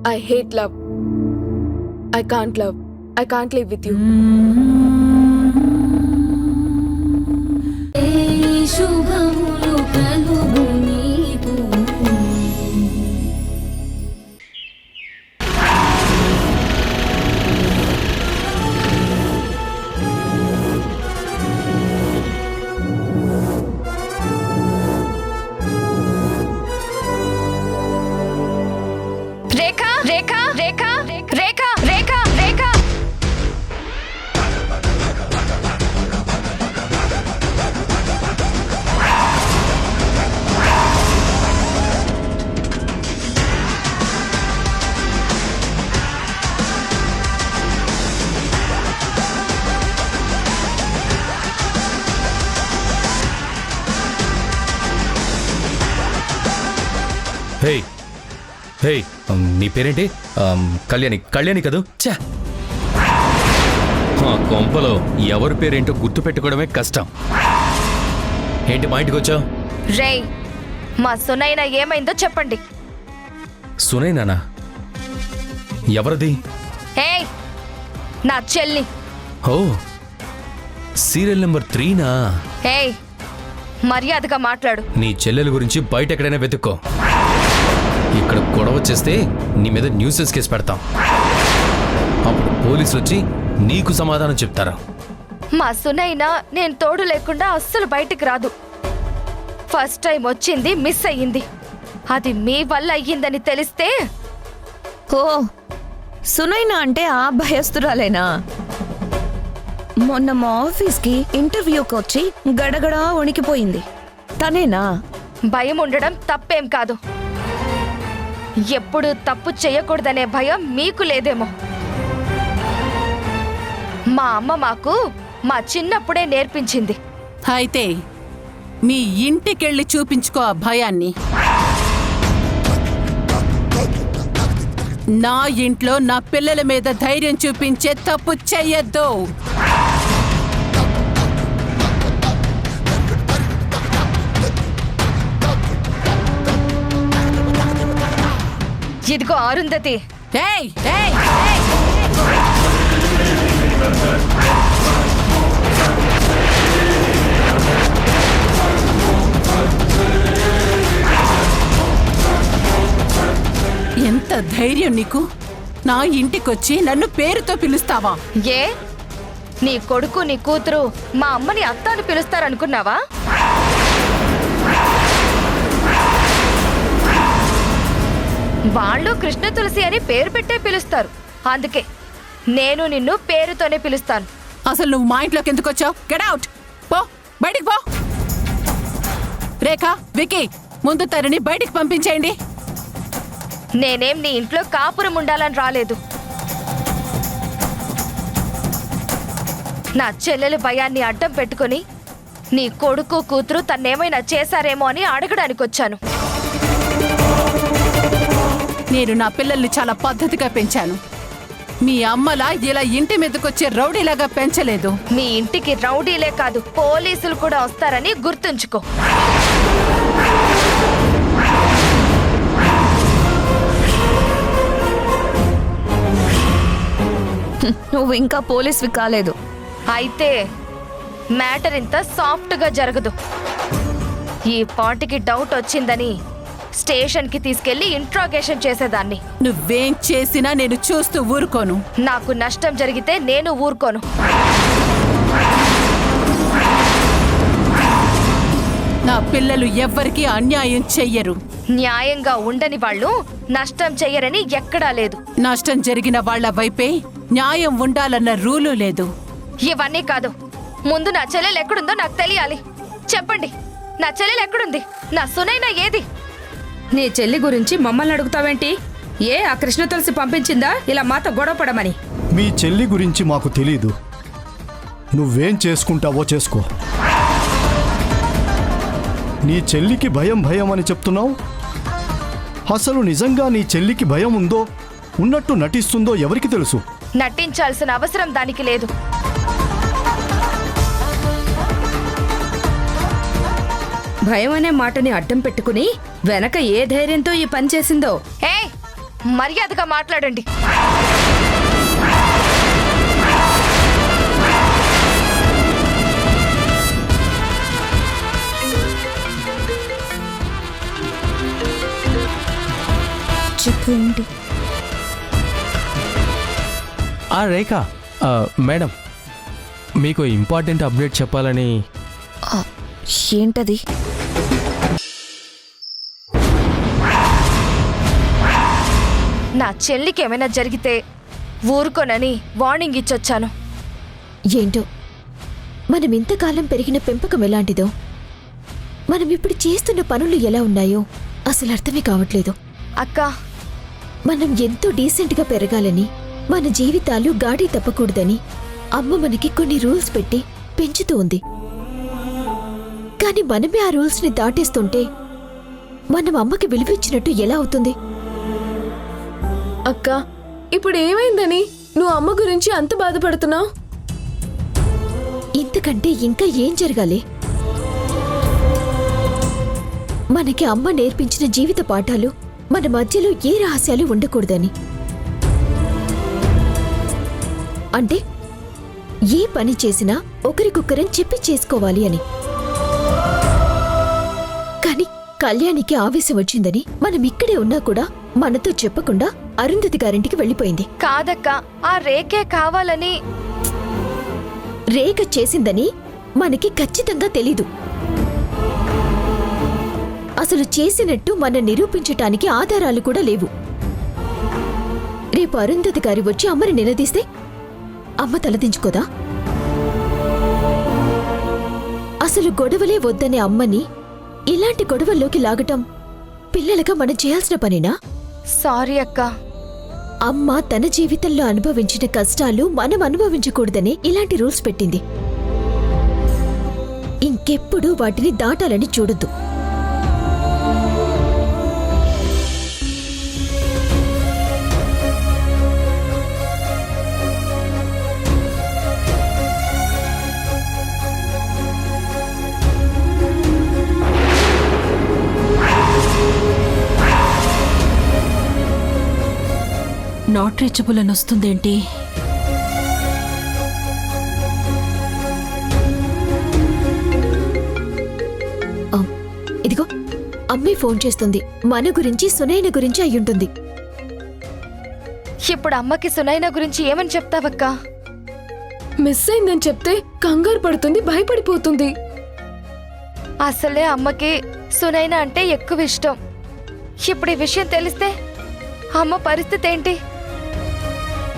I hate love. I can't love. I can't live with you. హే హే నీ పేరేంటి? కళ్యాణి కదూ? ఛా, కొంపలో ఎవరి పేరేంటో గుర్తు పెట్టుకోవడమే కష్టం. ఏంటి మా ఇంటికి వచ్చావు? రే, మా సునైనా ఏమైందో చెప్పండి. సునైనానా? ఎవరిది? హే, నా చెల్లి. ఓ, సీరియల్ నెంబర్ 3నా? హే, మర్యాదగా మాట్లాడు. నీ చెల్లెల గురించి బయట ఎక్కడైనా వెతుక్కో. ఇక్కడ గొడవ చేస్తే నీ మీద న్యూసెన్స్ కేసు పెడతాం. అప్పుడు పోలీసులు వచ్చి నీకు సమాధానం చెప్తారు. మా సునైనా నేను తోడు లేకుండా అస్సలు బయటికి రాదు. ఫస్ట్ టైం వచ్చింది, మిస్ అయ్యింది. అది మీ వల్ల అయ్యిందని తెలిస్తే. ఓ, సునైనా అంటే ఆ భయస్తురాలేనా? మొన్న మా ఆఫీస్కి ఇంటర్వ్యూకి వచ్చి గడగడా వణికిపోయింది తనేనా? భయం ఉండడం తప్పేం కాదు. ఎప్పుడు తప్పు చేయకూడదనే భయం మీకు లేదేమో. మా అమ్మ మాకు మా చిన్నప్పుడే నేర్పించింది. అయితే మీ ఇంటికెళ్ళి చూపించుకో ఆ భయాన్ని. నా ఇంట్లో నా పిల్లల మీద ధైర్యం చూపించే తప్పు చెయ్యొద్దు. ఇదిగో అరుంధతి. ఏయ్, ఏయ్, ఏయ్. ఎంత ధైర్యం నీకు? నా ఇంటికొచ్చి నన్ను పేరుతో పిలుస్తావా? ఏ, నీ కొడుకు నీ కూతురు మా అమ్మని అత్తాను పిలుస్తారనుకున్నావా? వాళ్ళు కృష్ణ తులసి అని పేరు పెట్టే పిలుస్తారు. అందుకే నేను నిన్ను పేరుతోనే పిలుస్తాను. అసలు నువ్వు మా ఇంట్లోకి ఎందుకు వచ్చావు? గెట్ అవుట్, పో, బయటికి పో. రేఖ, వికీ, ముందు తరుని బయటికి పంపించేయండి. నేనేం నీ ఇంట్లో కాపురం ఉండాలని రాలేదు. నా చెల్లెలు భయాన్ని అడ్డం పెట్టుకుని నీ కొడుకు కూతురు తన్నేమైనా చేశారేమో అని అడగడానికి వచ్చాను. నేను నా పిల్లల్ని చాలా పద్ధతిగా పెంచాను. మీ అమ్మలా ఇలా ఇంటి మీదకొచ్చే రౌడీలాగా పెంచలేదు. మీ ఇంటికి రౌడీలే కాదు, పోలీసులు కూడా వస్తారని గుర్తుంచుకో. నువ్వు ఇంకా పోలీస్వి కాలేదు. అయితే మ్యాటర్ ఇంత సాఫ్ట్గా జరగదు. ఈ పాటికి డౌట్ వచ్చిందని స్టేషన్కి తీసుకెళ్లి ఇంట్రాగేషన్ చేసేదాన్ని. నువ్వేం చేసినా నేను చూస్తూ ఊరుకోను. నాకు నష్టం జరిగితే నేను ఊరుకోను. నా పిల్లలు ఎవ్వరికీ అన్యాయం చెయ్యరు. న్యాయంగా ఉండని వాళ్ళు నష్టం చెయ్యరని ఎక్కడా లేదు. నష్టం జరిగిన వాళ్ల వైపే న్యాయం ఉండాలన్న రూలు లేదు. ఇవన్నీ కాదు, ముందు నా చెల్లెలు ఎక్కడుందో నాకు తెలియాలి. చెప్పండి, నా చెల్లెలు ఎక్కడుంది? నా సునైనా ఏది? నీ చెల్లి గురించి మమ్మల్ని అడుగుతావేంటి? ఏ ఆ కృష్ణ తులసి పంపించిందా ఇలా మాతో గొడవపడమని? మీ చెల్లి గురించి మాకు తెలీదు. నువ్వేం చేసుకుంటావో చేసుకో. నీ చెల్లికి భయం భయం అని చెప్తున్నావు. అసలు నిజంగా నీ చెల్లికి భయం ఉందో ఉన్నట్టు నటిస్తుందో ఎవరికి తెలుసు? నటించాల్సిన అవసరం దానికి లేదు. భయం అనే మాటని అడ్డం పెట్టుకుని వెనక ఏ ధైర్యంతో ఈ పని చేసిందో. ఏయ్, మర్యాదగా మాట్లాడండి. చెప్పండి. రేఖ మేడం, మీకు ఇంపార్టెంట్ అప్డేట్ చెప్పాలని. ఏంటది? నా చెల్లికి ఏమైనా జరిగితే ఊరుకోనని వార్నింగ్ ఇచ్చొచ్చాను. ఏంటో మనం ఇంతకాలం పెరిగిన పెంపకం ఎలాంటిదో, మనం ఇప్పుడు చేస్తున్న పనులు ఎలా ఉన్నాయో అసలు అర్థమే కావట్లేదు. అక్క, మనం ఎంతో డీసెంట్గా పెరగాలని, మన జీవితాలు గాడి తప్పకూడదని అమ్మ మనకి కొన్ని రూల్స్ పెట్టి పెంచుతూ ఉంది. కానీ మనమే ఆ రూల్స్ని దాటేస్తుంటే మనం అమ్మకి విలువిచ్చినట్టు ఎలా అవుతుంది? అక్క, ఇప్పుడు ఏమైందని నువ్వు అమ్మ గురించి అంత బాధపడుతున్నావు? ఇంతకంటే ఇంకా ఏం జరగాలి? మనకి అమ్మ నేర్పించిన జీవిత పాఠాలు, మన మధ్యలో ఏ రహస్యాలు ఉండకూడదని. అంటే ఏ పని చేసినా ఒకరికొకరం చెప్పి చేసుకోవాలి అని. కానీ కళ్యాణికి ఆవేశం వచ్చిందని మనం ఇక్కడే ఉన్నా కూడా మనతో చెప్పకుండా అరుంధతి గారింటికి వెళ్ళిపోయింది. కాదక్క, ఆ రేకే కావాలని. రేఖ చేసిందని మనకి ఖచ్చితంగా తెలీదు. అసలు చేసినట్టు మనం నిరూపించటానికి ఆధారాలు కూడా లేవు. రేపు అరుంధతి గారి వచ్చి అమ్మని నిలదీస్తే అమ్మ తలదించుకోదా? అసలు గొడవలే వద్దనే అమ్మని ఇలాంటి గొడవల్లోకి లాగటం పిల్లలుగా మనం చేయాల్సిన పనేనా? సారీ అక్క. అమ్మ తన జీవితంలో అనుభవించిన కష్టాలు మనం అనుభవించకూడదని ఇలాంటి రూల్స్ పెట్టింది. ఇంకెప్పుడు వాటిని దాటాలని చూడొద్దు. నాట్ రీచబుల్ అని వస్తుందేంటి? ఇదిగో అమ్మే ఫోన్ చేస్తుంది. మన గురించి సునైన గురించి అయ్యుంటుంది. ఇప్పుడు అమ్మకి సునైన గురించి ఏమని చెప్తావక్క? మిస్ అయిందని చెప్తే కంగారు పడుతుంది, భయపడిపోతుంది. అసలే అమ్మకి సునైన అంటే ఎక్కువ ఇష్టం. ఇప్పుడు ఈ విషయం తెలిస్తే అమ్మ పరిస్థితి ఏంటి?